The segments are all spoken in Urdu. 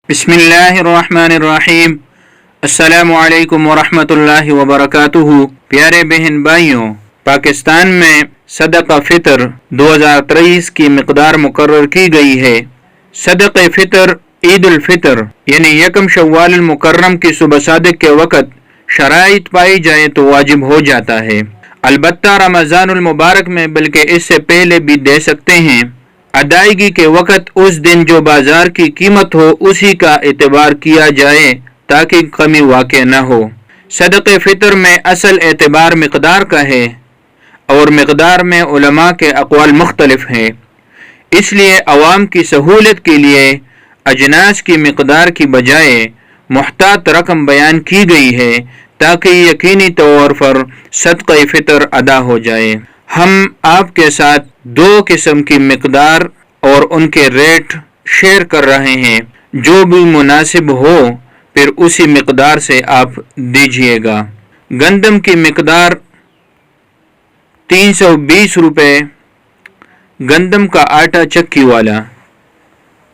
بسم اللہ الرحمن الرحیم۔ السلام علیکم ورحمۃ اللہ وبرکاتہ۔ پیارے بہن بھائیوں، پاکستان میں صدقہ فطر 2023 کی مقدار مقرر کی گئی ہے۔ صدقہ فطر عید الفطر یعنی یکم شوال المکرم کی صبح صادق کے وقت شرائط پائی جائے تو واجب ہو جاتا ہے، البتہ رمضان المبارک میں بلکہ اس سے پہلے بھی دے سکتے ہیں۔ ادائیگی کے وقت اس دن جو بازار کی قیمت ہو اسی کا اعتبار کیا جائے تاکہ کمی واقع نہ ہو۔ صدقہ فطر میں اصل اعتبار مقدار کا ہے اور مقدار میں علماء کے اقوال مختلف ہیں، اس لیے عوام کی سہولت کے لیے اجناس کی مقدار کی بجائے محتاط رقم بیان کی گئی ہے تاکہ یقینی طور پر صدقہ فطر ادا ہو جائے۔ ہم آپ کے ساتھ دو قسم کی مقدار اور ان کے ریٹ شیئر کر رہے ہیں، جو بھی مناسب ہو پھر اسی مقدار سے آپ دیجئے گا۔ گندم کی مقدار 320 روپے، گندم کا آٹا چکی والا،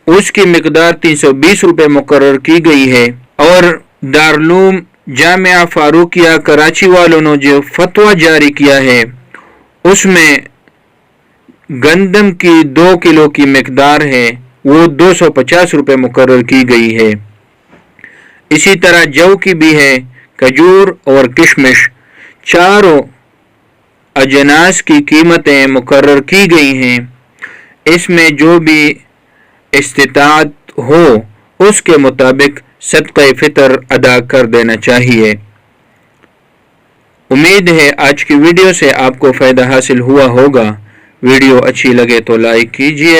اس کی مقدار 320 روپے مقرر کی گئی ہے، اور دارالعلوم جامعہ فاروقیہ کراچی والوں نے جو فتویٰ جاری کیا ہے اس میں گندم کی 2 کلو کی مقدار ہے وہ 250 روپے مقرر کی گئی ہے۔ اسی طرح جو کی بھی ہے، کھجور اور کشمش، چاروں اجناس کی قیمتیں مقرر کی گئی ہیں۔ اس میں جو بھی استطاعت ہو اس کے مطابق صدقہ فطر ادا کر دینا چاہیے۔ امید ہے آج کی ویڈیو سے آپ کو فائدہ حاصل ہوا ہوگا۔ ویڈیو اچھی لگے تو لائک کیجئے۔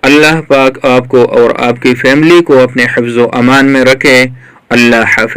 اللہ پاک آپ کو اور آپ کی فیملی کو اپنے حفظ و امان میں رکھے۔ اللہ حافظ۔